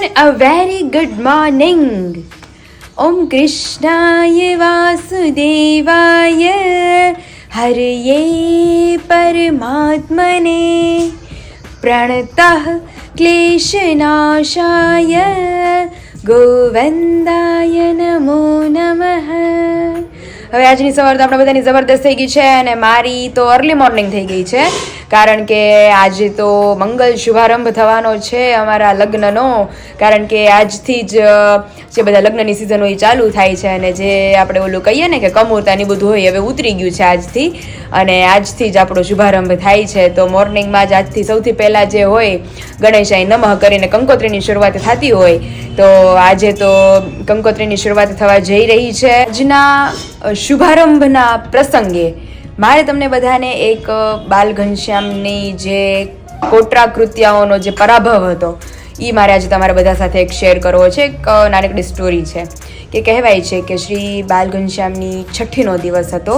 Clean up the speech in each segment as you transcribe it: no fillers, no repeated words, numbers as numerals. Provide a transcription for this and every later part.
everyone, a very good morning. Om Krishnaya Vasudevaya Hariye Paramatmane Pranatah Kleshanashaya Govindaya Namo Namah. હવે આજની સવાર તો આપણે બધાની જબરદસ્ત થઈ ગઈ છે અને મારી તો અર્લી મોર્નિંગ થઈ ગઈ છે, કારણ કે આજે તો મંગલ શુભારંભ થવાનો છે અમારા લગ્નનો. કારણ કે આજથી જ જે બધા લગ્નની સિઝન હોય ચાલુ થાય છે અને જે આપણે ઓલું કહીએ ને કે કમુરતાની બધું હોય હવે ઉતરી ગયું છે આજથી, અને આજથી જ આપણો શુભારંભ થાય છે. તો મોર્નિંગમાં જ આજથી સૌથી પહેલાં જે હોય ગણેશાય નમઃ કરીને કંકોત્રીની શરૂઆત થતી હોય, તો આજે તો કંકોત્રીની શરૂઆત થવા જઈ રહી છે. આજના શુભારંભના પ્રસંગે મારે તમને બધાને એક બાલ ઘનશ્યામની જે કોટરા કૃત્યાઓનો જે પરાભવ હતો એ મારે આજે તમારા બધા સાથે એક શેર કરવો છે. એક નાનકડી સ્ટોરી છે કે કહેવાય છે કે શ્રી બાલ ઘનશ્યામની છઠ્ઠીનો દિવસ હતો,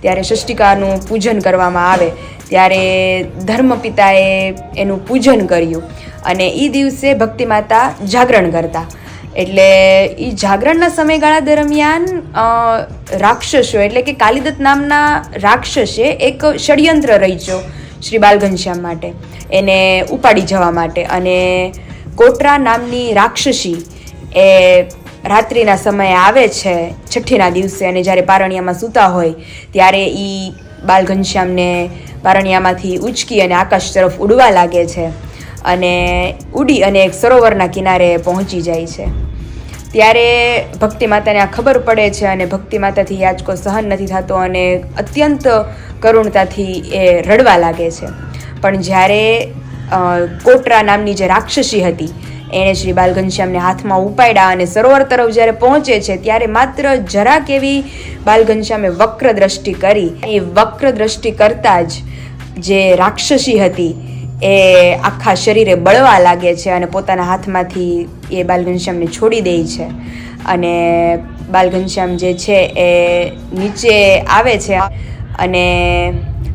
ત્યારે ષષ્ટિકાનું પૂજન કરવામાં આવે ત્યારે ધર્મપિતાએ એનું પૂજન કર્યું અને એ દિવસે ભક્તિ માતા જાગરણ કરતા. એટલે એ જાગરણના સમયગાળા દરમિયાન રાક્ષસો એટલે કે કાલિદત્ત નામના રાક્ષસે એક ષડયંત્ર રચ્યો શ્રી બાલ ઘનશ્યામ માટે, એને ઉપાડી જવા માટે. અને કોટરા નામની રાક્ષસી એ રાત્રિના સમયે આવે છે છઠ્ઠીના દિવસે, અને જ્યારે પારણિયામાં સૂતા હોય ત્યારે એ બાલ ઘનશ્યામને પારણિયામાંથી ઉચકી અને આકાશ તરફ ઉડવા લાગે છે અને ઉડી અને એક સરોવરના કિનારે પહોંચી જાય છે. ત્યારે ભક્તિ માતાને આ ખબર પડે છે અને ભક્તિ માતાથી યાચકો સહન નથી થતો અને અત્યંત કરુણતાથી એ રડવા લાગે છે. પણ જ્યારે કોટરા નામની જે રાક્ષસી હતી એણે શ્રી બાલ ઘનશ્યામને હાથમાં ઉપાડ્યા અને સરોવર તરફ જ્યારે પહોંચે છે ત્યારે માત્ર જરાક એવી બાલ ઘનશ્યામે વક્ર દ્રષ્ટિ કરી. એ વક્ર દ્રષ્ટિ કરતાં જ જે રાક્ષસી હતી એ આખા શરીરે બળવા લાગે છે અને પોતાના હાથમાંથી એ બાલ ઘનશ્યામને છોડી દે છે. અને બાલ ઘનશ્યામ જે છે એ નીચે આવે છે અને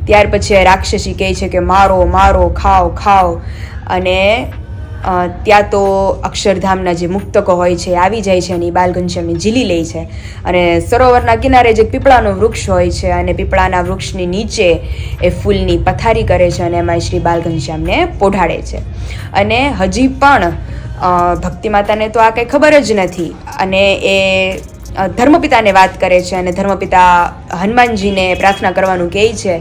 ત્યાર પછી રાક્ષસી કહે છે કે મારો મારો ખાઓ ખાઓ. અને ત્યાં તો અક્ષરધામના જે મુક્તકો હોય છે આવી જાય છે અને એ બાલ ઘનશ્યામને ઝીલી લે છે. અને સરોવરના કિનારે જે પીપળાનું વૃક્ષ હોય છે અને પીપળાના વૃક્ષની નીચે એ ફૂલની પથારી કરે છે અને એમાં શ્રી બાલ ઘનશ્યામને પોઢાડે છે. અને હજી પણ ભક્તિ માતાને તો આ કંઈ ખબર જ નથી અને એ ધર્મપિતાને વાત કરે છે અને ધર્મપિતા હનુમાનજીને પ્રાર્થના કરવાનું કહે છે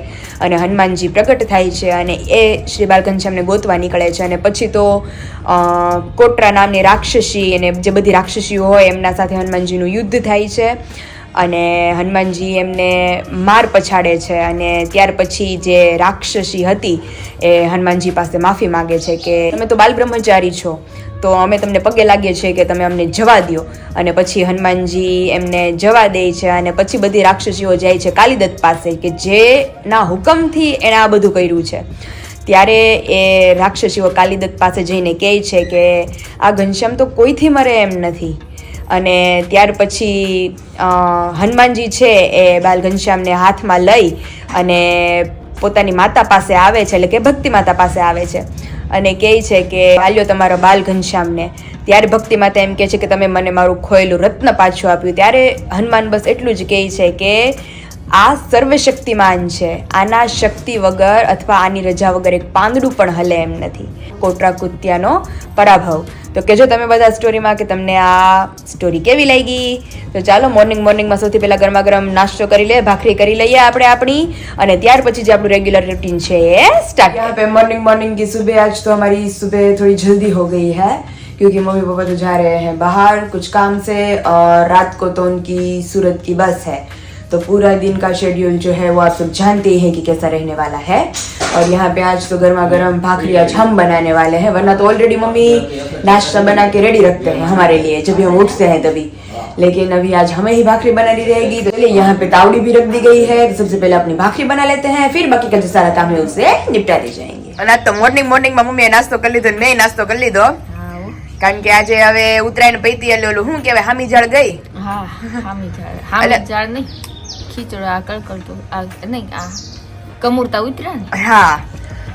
અને હનુમાનજી પ્રગટ થાય છે અને એ શ્રી બાલ ઘનશ્યામને ગોતવા નીકળે છે. અને પછી તો કોટરા નામની રાક્ષસી અને જે બધી રાક્ષસીઓ હોય એમના સાથે હનુમાનજીનું યુદ્ધ થાય છે અને હનુમાનજી એમને માર પછાડે છે. અને ત્યાર પછી જે રાક્ષસી હતી એ હનુમાનજી પાસે માફી માગે છે કે તમે તો બાલ બ્રહ્મચારી છો, તો અમે તમને પગે લાગીએ છીએ કે તમે અમને જવા દો. અને પછી હનુમાનજી એમને જવા દે છે અને પછી બધી રાક્ષસીઓ જાય છે કાલિદત્ત પાસે કે જેના હુકમથી એણે આ બધું કર્યું છે. ત્યારે એ રાક્ષસીઓ કાલિદત્ત પાસે જઈને કહે છે કે આ ઘનશ્યામ તો કોઈથી મરે એમ નથી. અને ત્યાર પછી હનુમાનજી છે એ બાલ ઘનશ્યામને હાથમાં લઈ અને પોતાની માતા પાસે આવે છે, એટલે કે ભક્તિ માતા પાસે આવે છે અને કહે છે કે આલ્યો તમારા બાલ ઘનશ્યામને. ત્યારે ભક્તિ માતા એમ કહે છે કે તમે મને મારું ખોયેલું રત્ન પાછું આપ્યું. ત્યારે હનુમાન બસ એટલું જ કહે છે કે આ સર્વશક્તિમાન છે, આના શક્તિ વગર અથવા આની રજા વગર એક પાંદડું પણ હલે એમ નથી. કોટરા કૃત્યાનો પરાભવ. તો કહેજો તમે બધા સ્ટોરીમાં કે તમને આ સ્ટોરી કેવી લાગી. તો ચાલો મોર્નિંગમાં સૌથી પહેલાં ગરમા ગરમ નાસ્તો કરી લે, ભાખરી કરી લઈએ આપણે આપણી, અને ત્યાર પછી જે આપણું રેગ્યુલર રૂटीन છે એ स्टार्ट. यहाँ पे मॉर्निंग की सुबह आज तो हमारी सुबह थोड़ी जल्दी हो गई है क्योंकि मम्मी पापा तो जा रहे हैं बाहर कुछ काम से और रात को तो उनकी सूरत की बस है, तो पूरा दिन का शेड्यूल जो है वो आप सब जानते ही हैं कि कैसा रहने वाला है. और यहाँ पे आज तो गर्मा गर्म भाखरी आज हम बनाने वाले हैं, वरना तो ऑलरेडी मम्मी नाश्ता बना के रेडी रखते हैं हमारे लिए जब भी हम उठते हैं तभी, लेकिन अभी आज हमें ही भाखरी बनानी रहेगी. तो चलिए यहाँ पे तावड़ी भी रख दी गई है, तो सबसे पहले अपनी भाखरी बना लेते हैं, फिर बाकी का जो सारा काम है उसे निपटाते जाएंगे. અને તો મોર્નિંગમાં મમ્મીએ નાસ્તો કરી લીધો ને મેં નાસ્તો કરી લીધો, કારણ કે આજે હવે ઉત્તરાયણ પૈતી એટલે ઓલું શું કહેવાય હામી ઝાડ ગઈ. હા હામી ઝાડ નહીં, ખીચડો આ કળકળતો આ નહીં આ કમુરતા ઉતર્યા ને. હા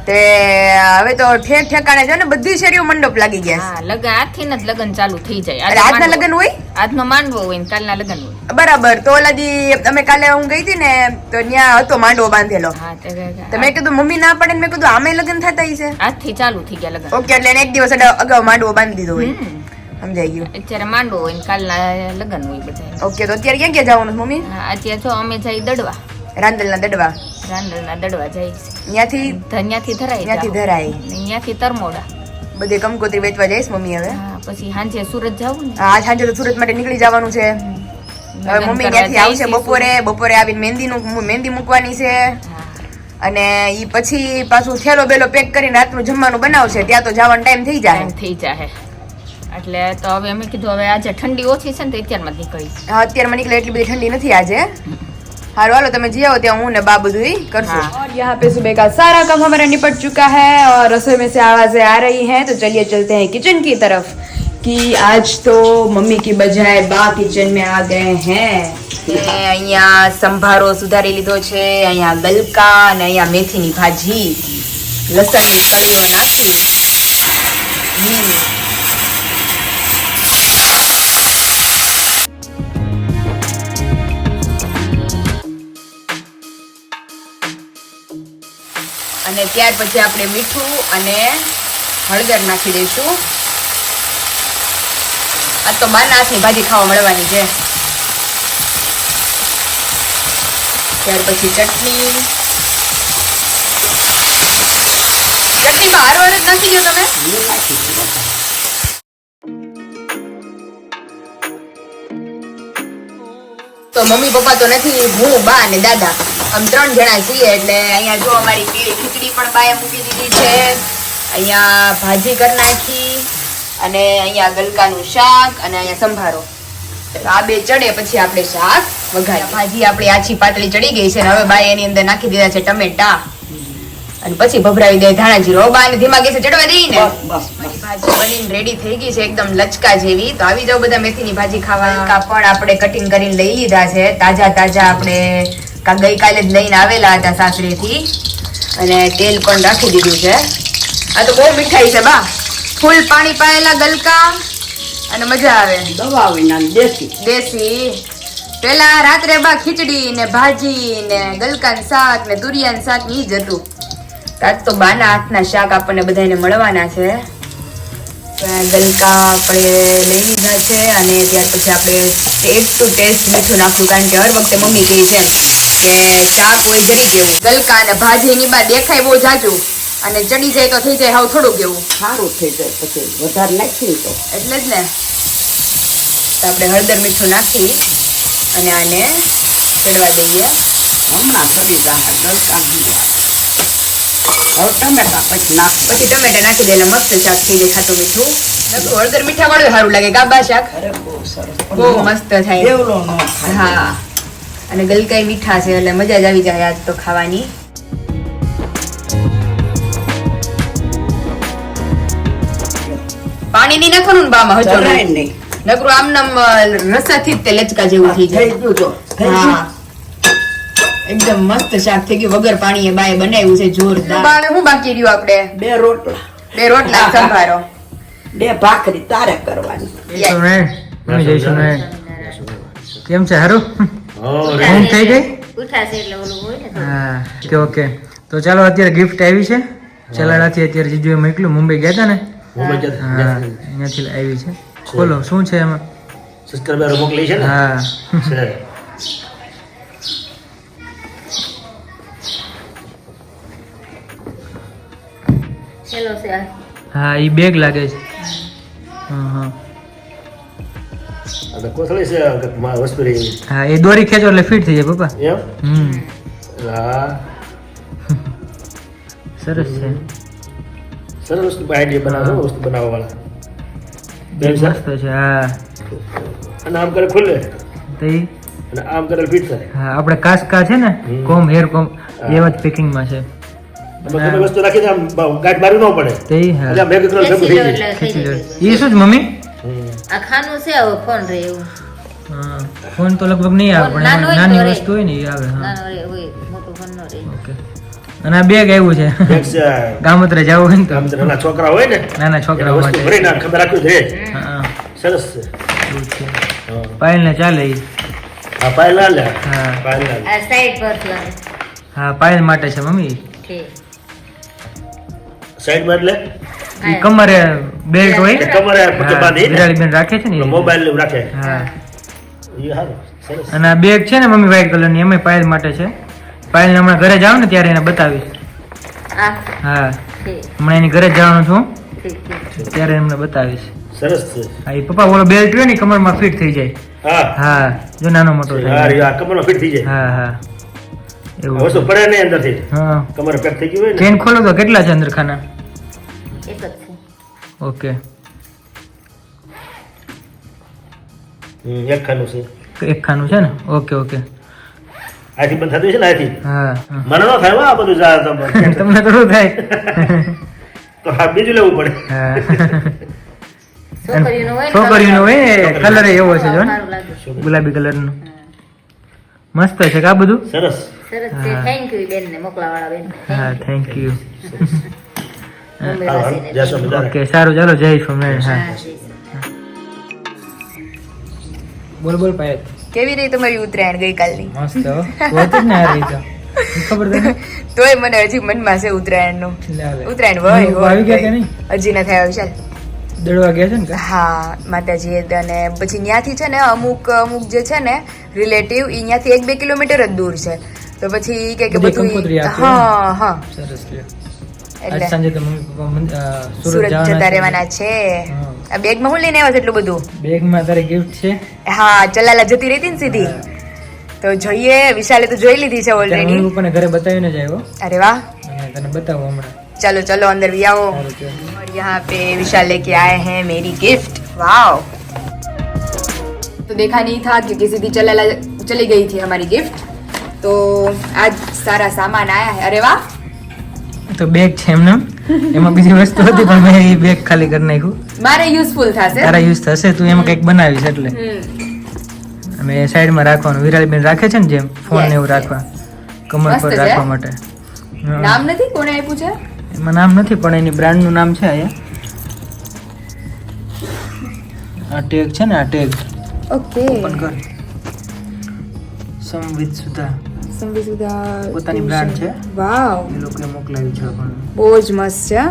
તે હવે તો ઠેક ઠેકાણે છે ને બધી શેરીઓ મંડપ લાગી ગયા હા લગન આજથી જ લગન ચાલુ થઈ જાય. છે. આજના લગ્ન હોય આજનો માંડવો હોય ને કાલના લગન હોય. બરાબર. તો ઓલાદી અમે કાલે હું ગઈ હતી ને તો ત્યાં હતો માંડવો બાંધેલો. હા તો મેં કીધું મમ્મી ના પડે ને મેં કીધું આમે લગ્ન થતા હશે. આજથી ચાલુ થઈ ગયા લગન. ઓકે એટલે એને એક દિવસ અગાઉ માંડવો બાંધી દીધો હોય. સમજાઈ ગયું. અત્યારે માંડવો હોય ને કાલના લગન હોય બધા. ઓકે તો અત્યારે ક્યાં ક્યાં જવાનું છે મમ્મી? હા અત્યારે જો અમે જઈ દડવા. રાંદલના દડવા. રાંદલના દડવા જઈ ત્યાંથી ત્યાંથી ધરાય. ત્યાંથી ધરાય. ત્યાંથી તરમોડા. બધે કંકોત્રી વેચવા જઈશ મમ્મી હવે. હા પછી સાંજે સુરત જવું ને. હા સાંજે તો સુરત માટે નીકળી જવાનું છે. હવે મમ્મી ત્યાંથી આવશે બપોરે આવીને મહેંદી મૂકવાની છે. અને ઈ પછી પાછું થેલો બેલો પેક કરીને રાતનું જમવાનું બનાવશે. ત્યાં તો જવાનો ટાઈમ થઈ જાય. એટલે તો હવે અમે કીધું હવે આજે ઠંડી ઓછી છે ને તો અત્યારમાં જ નીકળી. હા અત્યારમાં નીકળે એટલી બધી ઠંડી નથી આજે. हारो वालो તમે जी आओ ત્યાં હું ને બા બધું કરશું. और यहाँ पे सुबह का सारा काम हमारा निपट चुका है और रसोई में से आवाजें आ रही हैं तो चलिए चलते हैं किचन की तरफ कि आज तो मम्मी की बजाय बा किचन में आ गए हैं. અહીંયા સંભારો સુધારી લીધો છે, અહીંયા ગલકા અને અહીંયા મેથીની ભાજી લસણ ને તળીઓ નાખી. અને ત્યાર પછી આપણે મીઠું અને હળદર નાખી દઈશું. આ તો માના હાથની ભાજી ખાવા મળવાની છે. ત્યાર પછી ચટણીમાં હારો જ નાખી દો તમે. તો મમ્મી પપ્પા તો નથી, હું બા અને દાદા આમ 3 જણા છીએ. એટલે અહીંયા જો અમારી પીળી ખીચડી પણ બાએ મૂકી દીધી છે, અહીંયા ભાજી કરી નાખી અને અહીંયા ગલકાનું શાક અને અહીંયા સંભારો. આ બે ચડે પછી આપણે શાક વઘારીએ. ભાજી આપણી આછી પાતળી ચડી ગઈ છે અને હવે બાએ એની અંદર નાખી દીધા છે ટમેટા અને પછી ભભરાવી દે ધાણા જીરો. બા ને ધીમા ગેસે ચડવા દઈ ને ભાજી બનીને રેડી થઈ ગઈ છે એકદમ લચકા જેવી. તો આવી જાવ બધા મેથીની ભાજી ખાવા. પણ આપણે કટિંગ કરીને લઈ લીધા છે તાજા આપણે ગઈકાલે જ લઈને આવેલા હતા સાસરેથી અને તેલ પણ રાખી દીધું છે. આ તો બહુ મીઠાઈ છે બા, ફૂલ પાણી પાયેલા ગલકા અને મજા આવે. દવા વિના દેશી. પેલા રાત્રે બા ખીચડી ને ભાજી ને ગલકાનું શાક ને તુરિયાનું શાક ઈ જ હતું. આજ તો બાના હાથના શાક આપણને બધાને મળવાના છે. ગલકા આપણે લઈ લીધા છે અને ત્યાર પછી આપણે ટેસ્ટ ટુ ટેસ્ટ મીઠું નાખશું કારણ કે હર વખતે મમ્મી કહે છે કે શાક હોય જરી કેવું. ગલકા અને ભાજીની બા દેખાય બહુ જાજુ અને ચડી જાય તો થઈ જાય હાવ થોડુંક એવું સારું થઈ જાય. પછી વધારે નાખી તો એટલે જ ને. તો આપણે હળદર મીઠું નાખી અને આને ચડવા દઈએ. હમણાં કરી દાણા ગલકા હવે ટમેટા પછી ટમેટા નાખી દે એટલે મસ્ત શાક થઈ જાય ખાટું મીઠું. હળદર મીઠા વાળું સારું લાગે ગાબા શાક બહુ સરસ બહુ મસ્ત થાય. દેવલો નો થાય. હા અને ગલકાઈ મીઠા છે એટલે મજા જ આવી જાય આજ તો ખાવાની. પાણી ની નાખવાનું ને બામાં હજુ જરાય નહીં. નકરું આમ નામ રસાથી જ તે લચકા જેવું થઈ થઈ જાય. ગયું તો હા એકદમ મસ્ત શાક થઈ ગયું વગર પાણીએ બાએ બનાવ્યું છે જોરદાર. બાને શું બાકી રહ્યું આપણે? 2 રોટલા 2 રોટલા સંભારો 2 ભાખરી તારે કરવાની. કેમ છે હારું? ઊંઘ થઈ ગઈ? હા ઓકે. તો ચાલો અત્યારે ગિફ્ટ આવી છે ચલાડાથી. અત્યારે જીજુએ મોકલ્યું, મુંબઈ ગયા હતા ને અહીંયાથી આવી છે. બોલો શું છે એમાં? સબસ્ક્રાઇબર મોકલી છે ને? હા હા ઈ બેગ લાગે છે. હા આ તો કોથળી છે કે વસ્તુ રહી હા એ દોરી ખેંચો એટલે ફિટ થઈ જાય પપ્પા. એમ? હા સરસ છે. સરસ વસ્તુ આઈડિયા બનાવો વસ્તુ બનાવવા વાળા. બેગ મસ્ત છે. હા અને આમ કરે ખુલે તો ઈ અને આમ કરે ફિટ થાય. હા આપણે કાસ્કા છે ને કોમ હેર કોમ એવા જ પેકિંગમાં છે. તમે વસ્તુ રાખીને આમ ગાંઠ મારી ન પડે. તે હા એટલે મેં કીધું ભેગું થઈ જાય. ઈ શું જ મમ્મી? આ ખાનું છે હવે ફોન રે એવું. હા ફોન તો લગભગ નહીં આવે પણ એમાં નાની વસ્તુ હોય ને એ આવે. હા નાનો રે હોય મોટો ફોન નો રે. ઓકે અને આ બેગ આવ્યું છે એક છે ગામત્રે જવું હોય ને તો આમ તો નાના છોકરા હોય ને નાના છોકરાઓ એના વસ્તુ માટે ભરીને ખબર રાખવી જોઈએ. હા, સરસ છે. એવું છે. હા. પાયલને ચાલે ઈ. હા, પાયલ ના લે. હા. પાયલ ના લે. આ સાઈડ પર હા પાયલ માટે છે મમ્મી સાઈડમાં એટલે ઈ કમરે બેલ્ટ હોય કે કમરે પછી બાંધી ને વિરાળી બેન રાખે છે ને ઈ. મોબાઈલ ને રાખે. હા એ સારું. સરસ. અને આ બેગ છે ને મમ્મી વ્હાઈટ કલરની એમાં પાયલ માટે છે પાયલ હમણાં ઘરે જાવ ને ત્યારે એને બતાવીશ હા હમણાં એની ઘરે જ જવાનું છું ત્યારે એમને બતાવીશ સરસ છે. હા એ પપ્પા ઓલો બેલ્ટ હોય ને કમરમાં ફિટ થઈ જાય હા. હા જો નાનો મોટો હા, થાય રી આ કમરમાં ફિટ થઈ જાય. હા હા એવું વસ્તુ પડે નહીં અંદરથી. હા કમર પેક થઈ ગયું હોય ને. ચેન ખોલો તો કેટલા છે અંદર ખાના ઓકે એક ખાનું છે. એક ખાનું છે ને ઓકે ઓકે આથી બંધ થતું છે ને આથી. હા હા. મને ન થાય હો આ બધું જા તો તમને થોડું થાય તો આ બીજું લેવું પડે. હા છોકરીઓનું હોય ને છોકરીઓનો હોય કલર એવો છે જો ને સારું લાગે. ગુલાબી કલરનો મસ્ત છે કે આ બધું સરસ છે થેન્ક યુ બેન ને મોકલાવાળા બેન હા થેન્ક યુ હાલો, હાલો. જય સ્વામિનારાયણ. ઓકે સારું ચાલો જય સ્વામિનારાયણ હા બોલ બોલ પાયલ કેવી રહી તમારી ઉત્તરાયણ ગઈકાલની મસ્ત હો હોત જ ને આ રહી તો ખબર તને તોય મને હજી મનમાં છે ઉત્તરાયણનું લે આવે. ઉત્તરાયણ હોય આવી ગયા કે હોય નહીં હજી ન થયા વિશાલ દડવા ગયા છે ને કા? હા માતાજી અને પછી ત્યાંથી છે ને અમુક અમુક જે છે ને રિલેટિવ ઈ ત્યાંથી 1-2 કિલોમીટર જ દૂર છે તો પછી ઈ કે બધી કંકોત્રી બધું આપી હા હા સરસ લે આજ એટલે સાંજે તો મમ્મી પપ્પા સુરત સુરત જતા જવાના રહેવાના છે હા. આ બેગમાં હું લઈને આવ્યો છું એટલું બધું બેગમાં તારે ગિફ્ટ છે હા ચલાલા જતી રહી હતી ને સીધી તો જોઈએ વિશાલે તો જોઈ લીધી છે ત્યારે ઓલરેડી મમ્મી પપ્પાને ઘરે બતાવીને જ આવ્યો અરે વાહ અને તને બતાવો હમણાં चलो चलो अंदर भी आओ સારું ચાલ. और यहाँ पे विशाल लेके आए हैं मेरी गिफ्ट वाओ तो देखा नहीं था क्योंकि सीधी चली गई थी हमारी गिफ्ट तो आज सारा सामान आया है अरे वाह તો બેગ છે એમને એમાં બીજી વસ્તુ હતી પણ મેં એ બેગ ખાલી કરી નાખ્યું मारे यूजफुल था सर તારા યુઝ થશે તું એમાં કંઈક બનાવીશ એટલે અને એ સાઈડમાં રાખવાનું વિરાળીબેન રાખે છે ને જેમ ફોન ને એવું રાખવા કમર મસ્ત પર છે. રાખવા માટે હા. नाम नहीं कोने आप्યું છે એમાં નામ નથી પણ એની બ્રાન્ડનું નામ છે અહીંયા આ ટેગ છે ને આ ટેગ ઓકે ઓપન કર સંવિત સુધા સંવિસુદા પોતાની brand છે. વાવ એ લોકોએ મોકલાવ્યું છે આપણને બહુ જ મસ્ત છે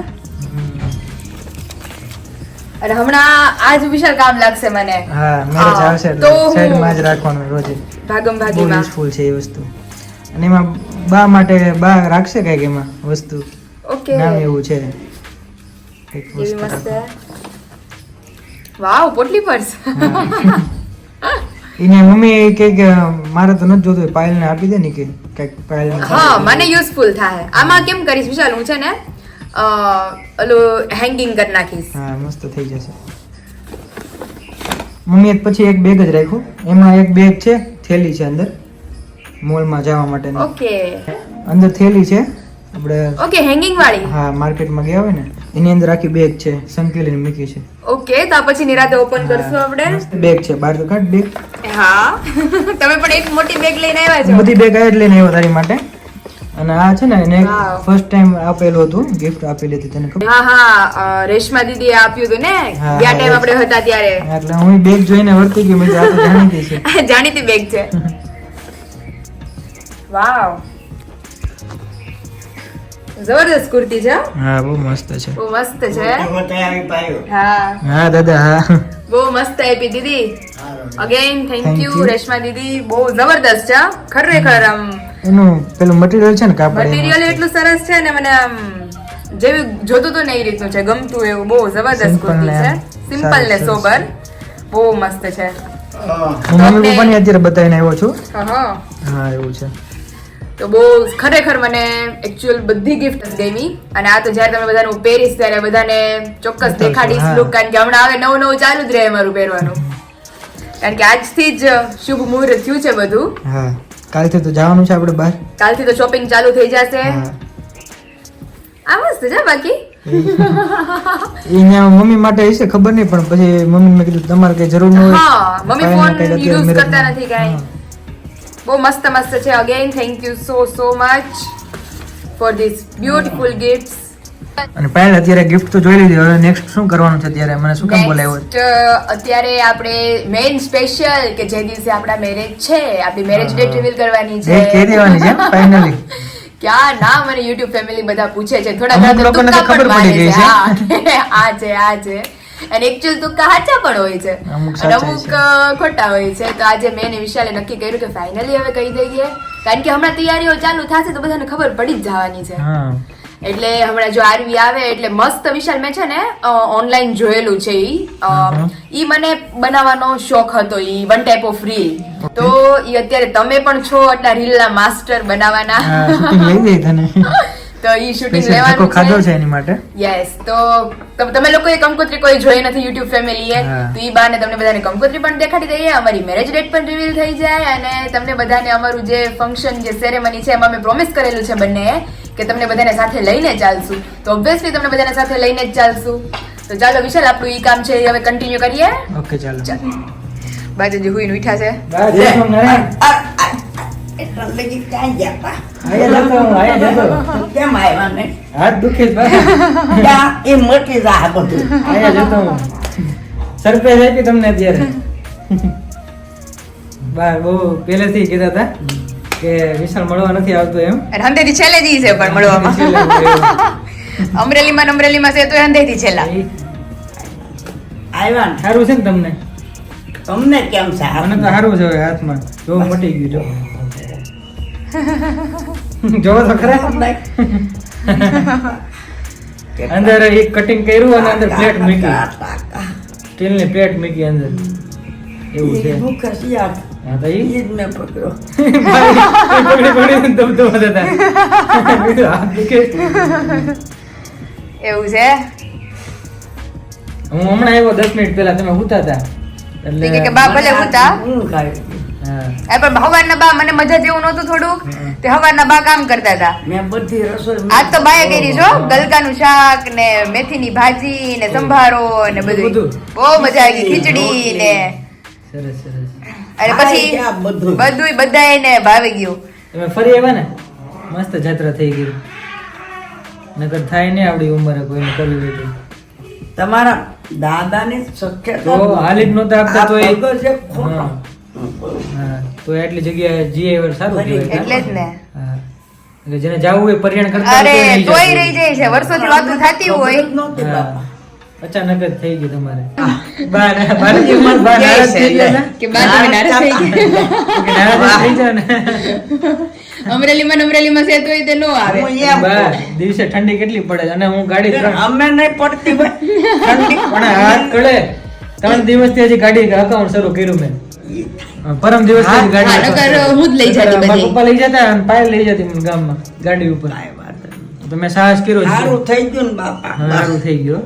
અને હમણાં આજ વિશાલ કામ લાગશે મને હા મેરેજ હા, આવશે તો એટલે સાઈડમાં જ રાખવાનું રોજે ભાગમ બહુ ભાગીમાં યુઝફુલ છે એ વસ્તુ અને એમાં બા માટે બા રાખશે કઈક એમાં વસ્તુ ઓકે નામ એવું છે એક એવી વસ્તુ મસ્ત રાખો. વાવ પોટલી પર્સ એને મમ્મી કે મારે તો નથી જોતું પાયલને આપી દે ને કે કઈક પાયલ હા મને યુઝફુલ થાય આમાં કેમ કરીશ વિશાલ હું છે ને ઓલું હેંગિંગ કરી નાખીશ હા મસ્ત થઈ જશે મમ્મીએ પછી એક બેગ જ રાખ્યું એમાં એક બેગ છે થેલી છે અંદર મોલમાં જવા માટેની ઓકે અંદર થેલી છે આપણે ઓકે હેંગિંગ વાળી હા માર્કેટમાં ગયા હોય ને એની અંદર આખી બેગ છે સંકેલીને મૂકી છે ઓકે તો આ પછી નિરાતે ઓપન કરશું આપણે મસ્ત બેગ છે બહાર તો કાઢ બેગ હા તમે પણ એક મોટી બેગ લઈને આવ્યા છો બધી બેગ આ જ લઈને આવ્યો તારી માટે અને આ છે ને એને Wow. ફર્સ્ટ ટાઈમ આપેલું હતું ગિફ્ટ આપેલી હતી તને ખબર હા હા રેશમા દીદીએ આપ્યું હતું ને હા, ગયા ટાઈમ હા, આપણે હતા ત્યારે એટલે હું બેગ જોઈને વર્તી ગઈ મેં કીધું આ તો જાણીતી છે જાણીતી બેગ છે વાવ જબરદસ્ત કુર્તી છે હો. હા બહુ મસ્ત છે બહુ મસ્ત છે મોટે આવી પાયો. હા હા દાદા હા બહુ મસ્ત આપી દીદી again thank Thank you you. Reshma દીદી બહુ જબરદસ્ત છે હો. ખરેખર આમ એનું પેલું મટીરિયલ છે ને કાપડ એ મટીરિયલ મસ્ત. એટલું સરસ છે ને મને આમ જેવી જોતું હતું ને એ રીતનું છે ગમતું એવું બહુ જબરદસ્ત Simple કુર્તી ને છે આમ સિમ્પલ ને સરસ. સોબર બહુ મસ્ત છે હું મમ્મી પપ્પાની અત્યારે બતાવીને આવ્યો છું હા હા એવું છે તો બહુ ખરેખર મને એકચ્યુઅલ બધી ગિફ્ટ ગમી અને આ તો જ્યારે તમે બધાનું પહેરીશ ત્યારે બધાને ચોક્કસ દેખાડીશ હા. લુક કારણ કે હમણાં હવે નવું નવું ચાલુ જ રહે મારું પહેરવાનું કારણ કે આજથી જ શુભ મુહૂર્ત થયું છે બધું હા કાલથી તો જવાનું છે આપણે બહાર કાલથી તો શોપિંગ ચાલુ થઈ જશે હા આ મસ્ત છે બાકી અહીંયા મમ્મી માટે હશે ખબર નહીં પણ પછી મમ્મી મેં કીધું તમારે કઈ જરૂર ન હોય હા મમ્મી પાયલને ફોન કંઈક અત્યારે યુઝ marriage કરતા માં. નથી કાંઈ હા. બહુ મસ્ત મસ્ત છે again thank you so much for this beautiful gifts. અને પહેલા અત્યારે ગિફ્ટ તો જોઈ લીધી, હવે નેક્સ્ટ શું કરવાનું છે અત્યારે? મને શું કામ બોલાવ્યો? Next, અત્યારે આપણે મેઇન સ્પેશિયલ કે જે દિવસે આપણા મેરેજ છે, આપણી મેરેજ ડેટ રિવીલ કરવાની છે. એ કહી દેવાની છે ફાઇનલી. ક્યાં ના, મને યુટ્યુબ ફેમિલી બધા પૂછે છે, થોડા અમુક ઘણા લોકોને તો તુક્કા ખબર પણ પડી મારે ગઈ છે. હા, આ છે આ છે, અને એકચ્યુઅલ તુક્કા સાચા પણ હોય છે અમુક અને સાચા અમુક ખોટા હોય છે. તો આજે મેં અને વિશાલે નક્કી કર્યું કે ફાઇનલી હવે કહી દઈએ, કારણ કે હમણાં તૈયારીઓ ચાલુ થશે તો બધાને ખબર પડી જ જવાની છે. હા, એટલે હમણાં જો આરવી આવે એટલે મસ્ત વિશાલ મેં છે ને ઓનલાઈન જોયેલું છે. ઈ મને બનાવવાનો શોખ હતો, ઈ વન ટાઈપ ઓફ રીલ. તો ઈ અત્યારે તમે પણ છો એટલા રીલના માસ્ટર બનાવવાના. શૂટિંગ લઈ દઈ તને. તો ઈ શૂટિંગ સ્પેશિયલ ધક્કો ખાધો લેવાનું છે છે. એની માટે. યસ, તો તમે લોકોએ કંકોત્રી કોઈ જોઈ નથી યુટ્યુબ ફેમિલીએ, હા. તો ઈ બાને તમને બધાને કંકોત્રી પણ દેખાડી દઈએ, અમારી મેરેજ ડેટ પણ રિવીલ થઈ જાય, અને તમને બધાને અમારું જે ફંક્શન જે સેરેમની છે એમાં અમે પ્રોમિસ કરેલું છે બંનેએ કે તમને બધાને સાથે લઈને ચાલશું. તો ઓબ્વિયસલી તમને બધાને સાથે લઈને જ ચાલશું. તો ચાલો વિશાલ, આપણું ઈ કામ છે એ હવે કન્ટિન્યુ કરીએ. ઓકે, ચાલો. બાજુ જે હુઈને ઉઠ્યા છે. બા, જય સ્વામિનારાયણ. એટલે લગી ક્યાં ગયા તા? આયા જતો હું, આયા જતો. કેમ આવ્યા ને? હાથ દુખે છે બા. ત્યાં એ મટી જા બધું. આયા જતો હું. સરપ્રાઈઝ આપી તમને અત્યારે. બા બહુ પહેલેથી કહેતા હતા કે વિશાલ મળવા નથી આવતો એમ. અને હંધેથી છેલ્લે જી છે પણ મળવામાં. અમરેલીમાં છે તો હંધેથી છેલ્લા. આવ્યા ને? સારું છે ને તમને? તમને કેમ છે? મને તો સારું છે હવે હાથમાં. જો મટી ગયું જો. જોવો તો ખરા. અંદર એક કટિંગ કર્યું અને અંદર પ્લેટ મૂકી, સ્ટીલની પ્લેટ મૂકી અંદર. એવું છે. ભૂખ છે યાર. હા તો ઈ ઈ જ મેં પકડ્યો. પકડી ધબધબા થતા. બીજું હાથ દુખે. એવું છે. હું હમણાં આવ્યો 10 મિનિટ પહેલા, તમે હુતા હતા ઈ કે બા ભલે હુતા. ઊંઘ આવી. હા. પણ હવારના બા મને મજા જેવું નહોતું થોડુંક, તે હવારના બા કામ કરતા હતા. મેં બધી રસોઈ આજ તો બાએ કરી છો, ગલકાનું શાક ને મેથીની ભાજી ને સંભારો ને બધું. બધું. બહુ મજા આવી ગઈ, ખીચડી ને. સરસ સરસ. અને ખાઈ પછી ગયા બધું. બધુંય બધાય ને ભાવી ગયું. તમે ફરી આવ્યા ને, મસ્ત જાત્રા થઈ ગઈ. નકર થાય ને આપણી ઉંમરે કોઈને કરવી હોય તો. તમારા દાદાની શક્યતા તો હાલી જ નહોતા આપતા તો એ. આ પગ છે ખોટો. હા. હા, તો એટલી જગ્યાએ જીએ વર સારું કહેવાય. એટલે જ ને. હા. એટલે જેને જાવું હોય પર્યટન કરતા અરે હોય તો તોય નહીં રહી જતું. જાય છે, વર્ષોથી વાતો થતી હોય. ખબર જ નહોતી હા. બાપા. અચાનક જ થઈ ગઈ તમારે. બાળકી ઉંમર બા નારાજ થઈ ગયા ને? કે બા તમે નારાજ થઈ ગયા. કે નારાજ થઈ ગયા ને? અમરેલીમાં છે તોય તે નો આવે. હું એમ બા, કહું. દિવસે ઠંડી કેટલી પડે છે અને હું ગાડી અમે નહીં પડતી ભાઈ. ઠંડી પણ હાથ કળે 3 દિવસથી હજી ગાડી હકાવવાનું શરૂ કર્યું મેં. પરમ દિવસ હા, નકર હું જ લઈ જતી બધી. પપ્પા લઈ જતા અને પાયલ લઈ જતી મને ગામમાં ગાડી ઉપર. કાંઈ વાત નહીં. તો મેં સાહસ કર્યો જ. સારું થઈ ગયું ને બાપા. સારું થઈ ગયો.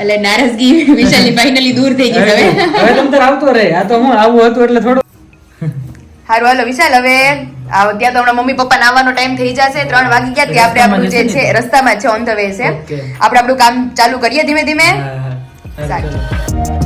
એટલે નારાજગી વિશાલની ફાઇનલી દૂર થઈ ગઈ હવે હવે. હવે તમ તાર આવતો રહે. આ તો હું આવું હતું એટલે થોડું. હારું હાલો વિશાલ, હવે ત્યાં તો હમણાં મમ્મી પપ્પા આવવાનો ટાઈમ થઈ જશે, 3 વાગી ગયા. ત્યાં આપણે આપણું જે છે રસ્તામાં જ છે, ઓન ધ વે છે. Okay. આપણે આપણું કામ ચાલુ કરીએ ધીમે ધીમે. હા, હા. સારું. ચાલો.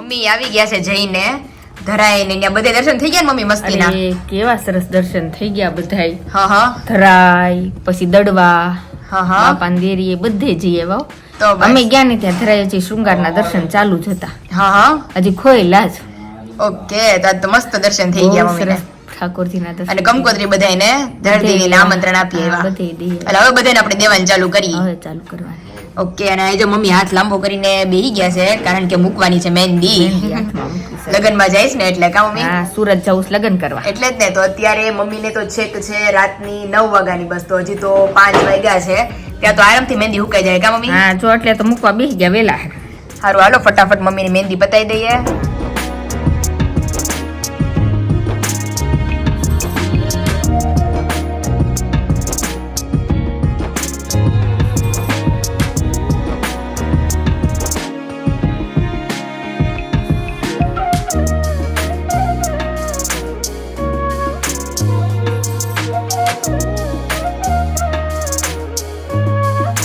મમ્મી આવી ગયા છે જઈને ધરાઈને ત્યાં બધે દર્શન થઈ ગયા ને મમ્મી મસ્તીના? અરે કેવા સરસ દર્શન થઈ ગયા બધાય. હા હા ધરાઈ પછી દડવા હા હા બાપાની દેરીએ બધે જઈએ વાવ. તો બસ. અમે ગયા ને ત્યાં ધરાઈ હજી શૃંગારના દર્શન ચાલુ જ હતા, હા હા હજી ખોયેલા જ. ઓકે તો આજ તો મસ્ત દર્શન થઈ ગયા બહુ મમ્મીને. સરસ ઠાકોરજીના દર્શન. અને કંકોત્રી બધાને ધરતીને આમંત્રણ આપીએ હા, એવા. બધે દઈએ. એટલે હવે બધાને આપણે દેવાનું ચાલુ કરી. હવે ચાલુ કરવાની. ઓકે અને આજે મમ્મી હાથ લાંબો કરીને બેહી ગયા છે કારણ કે મૂકવાની છે મહેંદી. મહેંદી હાથમાં મૂકી છે. લગનમાં જઈશ ને એટલે કા મમ્મી? હા, સુરત જવું છે લગ્ન કરવા. એટલે જ ને તો અત્યારે મમ્મીને તો છેક છે રાતની 9 વાગ્યાની બસ, તો હજી તો 5 વાગ્યા છે ત્યાં તો આરામથી મહેંદી હુકાઈ જાય કા મમ્મી? હા, જો એટલે તો મૂકવા બેસી ગયા વેલા. સારું હાલો ફટાફટ મમ્મીની મહેંદી પતાવી દઈએ.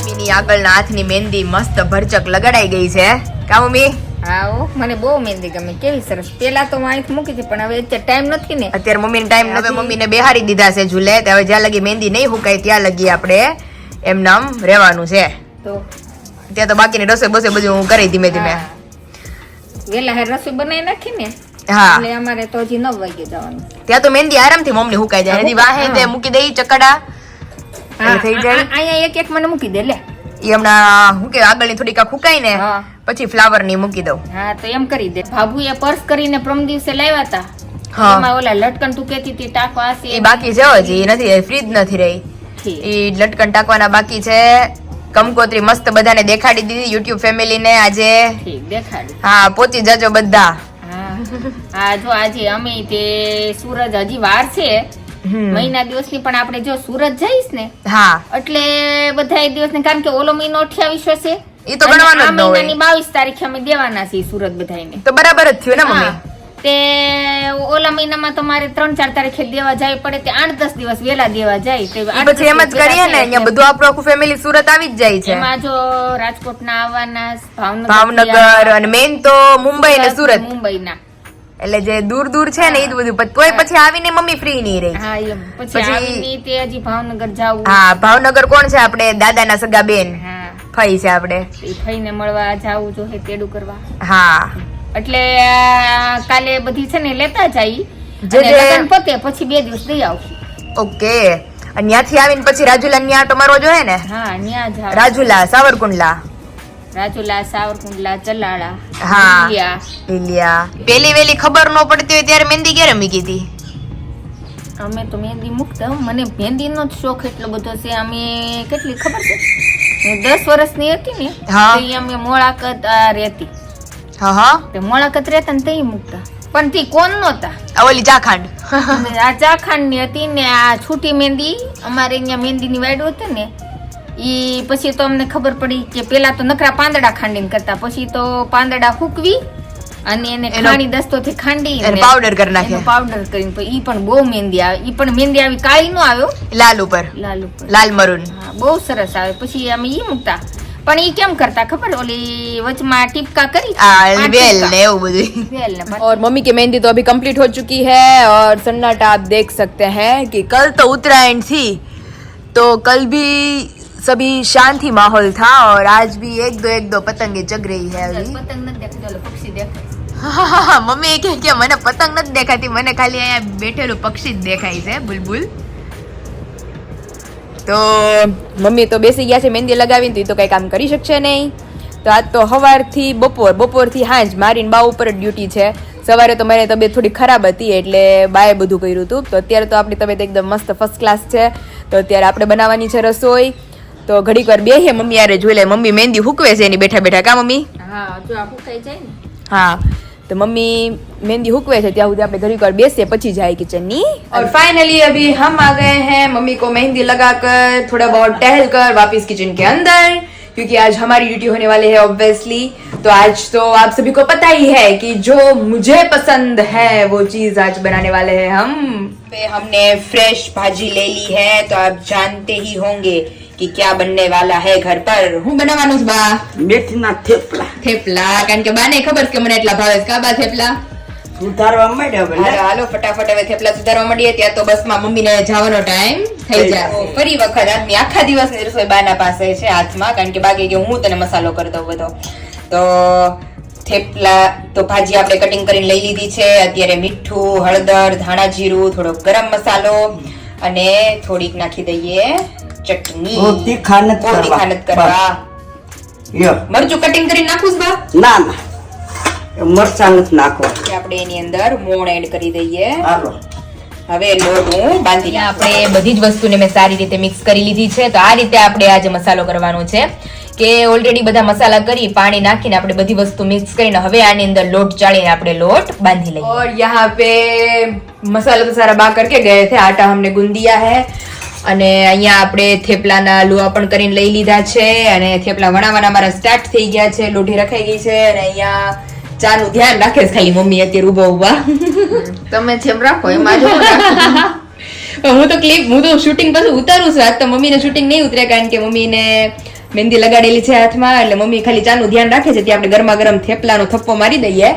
મમ્મીની આગળના હાથની મહેંદી મસ્ત ભરચક લગાડાઈ ગઈ છે કા મમ્મી? હા ઓ, મને બહુ મહેંદી ગમે, કેવી સરસ. પેલા તો હું અહીંથી મૂકી હતી પણ હવે અત્યારે ટાઈમ નથી ને. અત્યારે મમ્મીને ટાઈમ હવે મમ્મીને બેહારી દીધા છે ઝૂલે, તો હવે જ્યાં લગી મહેંદી નહીં હુકાય ત્યાં લગી આપણે એમ નામ રહેવાનું છે. તો ત્યાં તો બાકીની રસોઈ બસે બધું હું કરી ધીમે ધીમે. હા. વેલા હે રસોઈ બનાવી નાખી ને હા એટલે અમારે તો હજી 9 વાગે જવાનું. ત્યાં તો મહેંદી આરામથી મમ્મી હુકાઈ જાય. હજી વાહે તે મૂકી દઈ ચકડા હા, થઈ જાય. અહીંયા એક એક મને મૂકી દે લે. ઈ હમણાં હું કે આગળની થોડીક આ ફૂકાય ને હા. પછી ફ્લાવર ની મૂકી દઉં. હા, તો એમ કરી દે. ભાભુએ પર્સ કરીને પ્રમ દિવસે લાવ્યા હતા. હા. એમાં ઓલા લટકન તું કહેતી હતી ટાંકો આસી એ બાકી છે હજી નથી, ફ્રીજ નથી રહી. ઠીક. ઈ લટકન ટાંકવાના બાકી છે. કંકોત્રી મસ્ત બધાને દેખાડી દીધી યુટ્યુબ ફેમિલી ને આજે. ઠીક, દેખાડી. હા પહોંચી જજો બધા. હા. હા, જો આજે અમે તે સુરત હજી વાર છે હમ. મહિના દિવસની, પણ આપણે જો સુરત જઈશ ને હા એટલે બધા દિવસ ને, કારણ કે ઓલો મહિનો 28 છે ઈ તો ગણવાનો જ ન હોય. મહિનાની 22 તારીખે અમે દેવાના છીએ સુરત બધાને. તો બરાબર જ થયું ને મમ્મી? હા. તે ઓલા મહિનામાં તો મારે 3-4 તારીખે દેવા જાય પડે, તે 8-10 દિવસ વેલા દેવા જાય. તે ઈ પછી એમ જ કરીએ ને, અહીંયા બધું આપણું આખું ફેમિલી સુરત આવી જ જાય છે. એમાં જો રાજકોટ ના આવવાના, ભાવનગર અને મેન તો મુંબઈ ને સુરત, મુંબઈ ના. એટલે જે દૂર દૂર છે ને એ બધું તોય પછી આવીને મમ્મી ફ્રી નહીં રહી. હા, એમ પછી પછી- આવીને તે હજી ભાવનગર જાવું. હા ભાવનગર કોણ છે? આપણે દાદાના સગા બેન હા, ફઈ છે આપણે. એ થઈને મળવા જાવું જોઈએ, તેડું કરવા. હા એટલે કાલે બધી છે ને લેતા જાય, જે- અને લગ્ન પતે પછી 2 દિવસ દઈ આવશું. ઓકે. અને ત્યાંથી આવીને પછી રાજુલા ન્યા આટો મારવો જોઈએ ને? હા, ન્યા જાવ. રાજુલા, સાવરકુંડલા. રાજુલા, સાવરકુંડલા, ચલાળા, હા. લીલિયા. લીલિયા. પેલી વેલી ખબર ન પડતી હોય ત્યારે મહેંદી ક્યારે મૂકી હતી? અમે તો મહેંદી મૂકતા. મને મહેંદીનો જ શોખ એટલો બધો છે. અમે કેટલી ખબર છે, હું 10 વર્ષની હતી ને હા. તો ઈ અમે મોળાકત રહેતી. હા હા તે મોળાકત રહેતા ને તે મૂકતા, પણ તે કોણ નહોતા. આ ઓલી ચાખંડ. આ ચાખાંડ ની હતી ને આ છૂટી મહેંદી, અમારે અહીંયા મહેંદી ની વાડો હતી ને ઈ પછી તો અમને ખબર પડી કે પેલા તો નકરા પાંદડા ખાંડીને કરતા, પછી તો પાંદડા ફૂકવી અને એને ખાણી દસ્તોથી ખાંડી એને પાવડર કરી નાખે. પાવડર કરીને પછી ઈ પણ બહુ મહેંદી આવે. ઈ પણ મહેંદી આવી કાળી નો આવ્યો, લાલ ઉપર, લાલ ઉપર. લાલ મરૂન. હા, બહુ સરસ આવે. પછી અમે ઈ મૂકતા, પણ ઈ કેમ કરતા ખબર, ઓલી વચમાં ટીપકા કરી वेल ने એવું બધું. વેલ ને और मम्मी की मेहंदी तो अभी कंप्लीट हो चुकी है और सन्नाटा आप देख सकते हैं कि कल तो उत्तरायण थी, तो कल भी सभी शांत ही माहौल था और आज भी एक दो पतंगे जग रही है अभी. પતંગ નથી દેખાતી, ઓલો પક્ષી દેખાય. મમ્મી કે મને પતંગ નથી દેખાતી, મને ખાલી અહીંયા બેઠેલું પક્ષી જ દેખાય છે, બુલબુલ. તો મમ્મી તો બેસી ગયા છે મહેંદી લગાવીને, તો એ તો કઈ કામ કરી શકશે નહીં. તો આજ તો સવારથી બપોરથી સાંજ મારી બા ઉપર જ ડ્યુટી છે. સવારે તો મારી તબિયત થોડી ખરાબ હતી એટલે બાએ બધું કર્યું હતું. તો અત્યારે તો આપણી તબિયત એકદમ મસ્ત ફર્સ્ટ ક્લાસ છે. તો અત્યારે આપણે બનાવવાની છે રસોઈ. તો ઘડીક વાર બેહીએ મમ્મી યારે જોઈ લે. મમ્મી મહેંદી હુકવે છે એની બેઠા બેઠા, કા મમ્મી? હા, જો આ ફૂંકાઈ જાય ને. हाँ तो मम्मी मेहंदी हुकवे थे ત્યાં સુધી આપણે ઘડી વાર બેસીએ પછી જાય કિચन ની. और फाइनली अभी हम आ गए हैं मम्मी को मेहंदी लगाकर थोड़ा बहुत टहल कर वापस किचन के अंदर, क्योंकि आज हमारी ड्यूटी होने वाली है ऑब्वियसली. तो आज तो आप सभी को पता ही है कि जो मुझे पसंद है वो चीज आज बनाने वाले हैं हम पे हमने फ्रेश भाजी ले ली है तो आप जानते ही होंगे कि क्या बनने वाला है घर पर હું બનાવવાનું છે બા મેથીના થેપલા થેપલા કારણ કે બાને ખબર છે કે મને એટલા ભાવે છે કા બા થેપલા સુધારવા માંડ્યા હવે હાલો ફટાફટ હવે થેપલા સુધારવા માંડીએ ત્યાં તો બસમાં મમ્મીને જવાનો ટાઈમ થઈ જાય ફરી વખત આદમી આખા દિવસની રસોઈ બાના પાસે છે હાથમાં કારણ કે બાકી કે હું તને મસાલો કરી દઉં બધો તો થેપલા તો ભાજી આપણે કટિંગ કરીને લઈ લીધી છે અત્યારે મીઠું હળદર ધાણા જીરું થોડો ગરમ મસાલો અને થોડીક નાખી દઈએ ચટણી બહુ તીખા નથી બહુ તીખા નથી કરવા યો મરચું કટિંગ કરીને નાખું છું બા ના ના મરચાં નથી નાખવા આપણે એની અંદર મોણ એડ કરી દઈએ હાલો હવે લોટ હું બાંધી લઉં. આપણે બધી જ વસ્તુને મેં સારી રીતે મિક્સ કરી લીધી છે તો આ રીતે આપણે આજે મસાલો કરવાનો છે કે ઓલરેડી બધા મસાલા કરી પાણી નાખીને આપણે બધી વસ્તુ મિક્સ કરીને હવે આની અંદર લોટ ચાળીને આપણે લોટ બાંધી લઈએ और यहाँ पे मसाला तो सारा बा करके गए थे आटा हमने गूंद दिया है અને અહીંયા આપણે થેપલાના લુવા પણ કરીને લઈ લીધા છે અને થેપલા વણાવવાના મારા સ્ટાર્ટ થઈ ગયા છે લોઢી રખાઈ ગઈ છે અને અહીંયા ચાનું ધ્યાન રાખે છે ખાલી મમ્મી અત્યારે ઉભા ઉભા તમે જેમ રાખો એમાં જો હું તો શૂટિંગ પાછું ઉતારું છું આજ તો મમ્મીને શૂટિંગ નહીં ઉતરે કારણ કે મમ્મીને મહેંદી લગાડેલી છે હાથમાં એટલે મમ્મી ખાલી ચાનું ધ્યાન રાખે છે ત્યાં આપણે ગરમા ગરમ થેપલાનો થપ્પો મારી દઈએ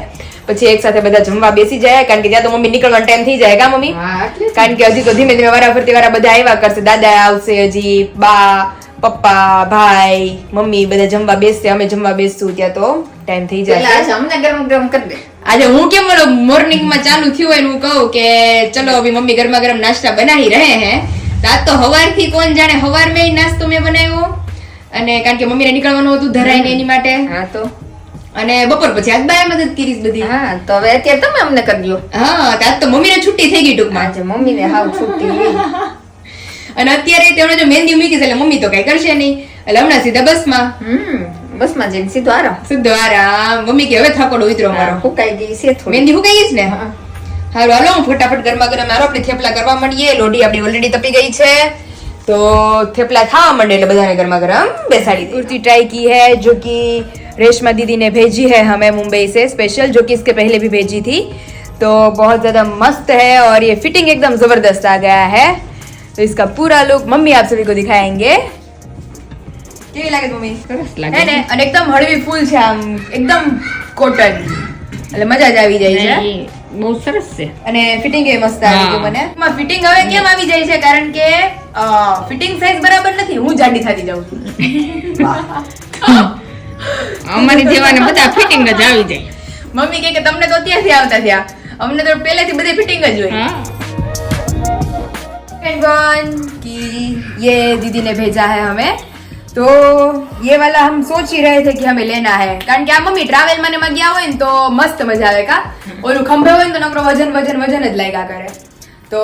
પછી એક સાથે બધા જમવા બેસી જાય કારણ કે ત્યાં તો મમ્મી નીકળવાનો ટાઈમ થઈ જાય કા મમ્મી કારણ કે હજી તો ધીમે ધીમે વારા ફરતી વાળા બધા આવ્યા કરશે દાદા આવશે હજી બા પપ્પા ભાઈ મમ્મી બધા જમવા બેસશે અમે જમવા બેસશું ત્યાં તો ટાઈમ થઈ જાય અમને ગરમ ગરમ કરી દે આજે હું કેમ મોર્નિંગ માં ચાલુ થયું હોય હું કહું કે ચલો અભી મમ્મી ગરમા ગરમ નાસ્તા બનાવી રહે હે રાત તો હવારથી કોણ જાણે હવાર મેં નાસ્તો મેં બનાવ્યો અને કારણ કે મમ્મીને નીકળવાનું હતું ધરાઈને એની માટે હા તો અને બપોર પછી આજ બાએ મદદ કરી બધી હા તો હવે અત્યારે તમે અમને કરજો હા આજ તો મમ્મીને છુટ્ટી થઈ ગઈ ટૂંકમાં આજે મમ્મીને હાવ છૂટી અને અત્યારે તેમણે જો મહેંદી મૂકી છે એટલે મમ્મી તો કઈ કરશે નહીં એટલે હમણાં સીધા બસમાં બસમાં જઈને સીધો આરામ સીધો આરામ મમ્મી કે હવે થાકોડો ઉતરો મારો ફૂકાઈ ગઈ છે થોડી મહેંદી ફૂકાઈ ગઈ છે ને હારું હાલો હું ફટાફટ ગરમા ગરમ મારો આપણે થેપલા કરવા માંડીએ લોઢી આપણી ઓલરેડી તપી ગઈ છે तो थेपला खावा मंडे એટલે બધાને ગરમા ગરમ બેસાડી दी कुर्ती ट्राई की है जो कि रेशमा दीदी ने भेजी है हमें मुंबई से स्पेशल जो कि इसके पहले भी भेजी थी तो बहुत ज़्यादा मस्त है और ये फिटिंग एकदम ज़बरदस्त आ गया है तो इसका पूरा लुक मम्मी आप सभी को दिखाएंगे કેવી લાગે મમ્મી સરસ લાગે હે ને અને એકદમ હળવી ફૂલ છે આમ એકદમ કોટન એટલે મજા જ આવી જાય છે બહુ સરસ છે અને ફિટિંગ એ મસ્ત આવી ગયું મને એમાં ફિટિંગ હવે કેમ આવી જાય છે કારણ કે ફિટિંગ સાઈઝ બરાબર નથી હું જાડી થતી જાઉં છું અમારી જેવાને બધા ફિટિંગ જ આવી જાય મમ્મી કહે કે તમને તો અત્યારથી આવતા થયા અમને તો પહેલેથી બધી ફિટિંગ જ હોય कि ये दीदी ने भेजा है हमें तो ये वाला हम सोच ही रहे थे कि हमें लेना है कारण કે આ મમ્મી ટ્રાવેલ માં ને ગયા હોય ને તો મસ્ત મજા આવે કા ઓલું ખંભે હોય ને તો નકરો વજન જ લાગ્યા કરે તો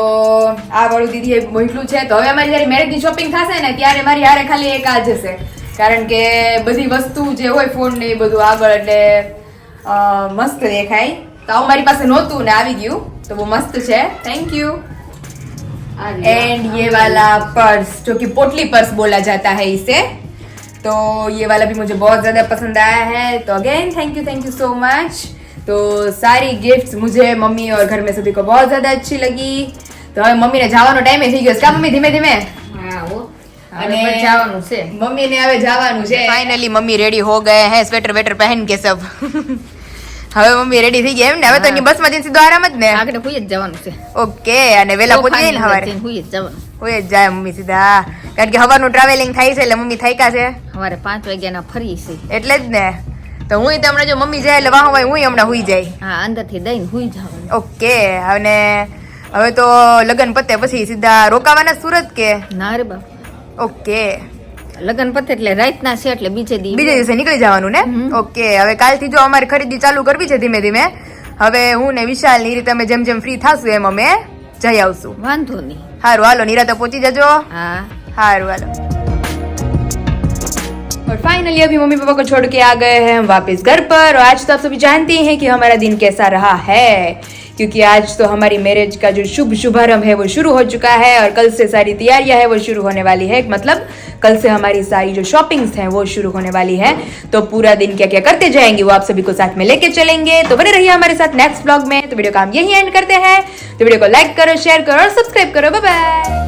આ વાળું દીદીએ મોકલું છે તો હવે અમારી જયારે મેરેજની શોપિંગ થશે ને ત્યારે મારી હારે ખાલી એક આ જશે કારણ કે બધી વસ્તુ જે હોય ફોન ને એ બધું આગળ એટલે મસ્ત દેખાય તો આવું મારી પાસે નહોતું ને આવી ગયું તો બહુ મસ્ત છે થેન્ક યુ एंड ये वाला पर्स जो कि पोटली पर्स बोला जाता है इसे तो ये वाला भी मुझे बहुत ज़्यादा पसंद आया है तो again thank you so much तो सारी गिफ्ट्स मुझे मम्मी और घर में सभी को बहुत ज़्यादा अच्छी लगी तो હવે મમ્મીને જવાનો ટાઈમ થઈ ગયો કા મમ્મી ધીમે ધીમે અને જવાનું છે મમ્મીને હવે જવાનું છે ફાઇનલી મમ્મી રેડી હો ગए हैं स्वेटर वेटर पहन के सब હવે મમ્મી રેડી થઈ ગયા એમ ને હવે તો એની બસમાં જઈને સીધો આરામ જ ને આગળ હુઈ જ જવાનું છે ઓકે અને વેલા પહોંચી જાય ને હવારે હુઈ જ જવાનું હોય જ જાય મમ્મી સીધા કારણ કે હવારનું ટ્રાવેલિંગ થાય છે એટલે મમ્મી થાક્યા છે સવારે 5 વાગ્યાના ફરી છે એટલે જ ને તો હું તમને જો મમ્મી જાય એટલે વાહ હું હમણાં હુઈ જાય હા અંદરથી દઈને હુઈ જવાનું ઓકે અને હવે તો લગન પતે પછી સીધા રોકાવાના સુરત કે ના રે બાપ ઓકે લગન પતે એટલે રાતના છે એટલે બીજે દિવસે નીકળી જવાનું ને ઓકે હવે કાલથી જો અમારી ખરીદી ચાલુ કરવી છે ધીમે ધીમે હવે હું ને વિશાલ ની રીતે અમે જેમ જેમ ફ્રી થાશું એમ અમે જઈ આવશું વાંધો નહીં હારું હાલો નિરાતે પહોંચી જજો हाँ हारू वाला और फाइनली अभी मम्मी पापा को छोड़ के आ गए हैं हम वापस घर पर और आज तो आप सभी जानते ही हैं कि हमारा दिन कैसा रहा है क्योंकि आज तो हमारी मैरिज का जो शुभारंभ है वो शुरू हो चुका है और कल से सारी तैयारियां है वो शुरू होने वाली है। मतलब कल से हमारी सारी जो शॉपिंग्स हैं वो शुरू होने वाली है। तो पूरा दिन क्या क्या करते जाएंगे वो आप सभी को साथ में लेके चलेंगे। तो बने रहिए हमारे साथ नेक्स्ट ब्लॉग में। तो वीडियो का हम यही एंड करते हैं। तो वीडियो को लाइक करो, शेयर करो और सब्सक्राइब करो। Bye bye.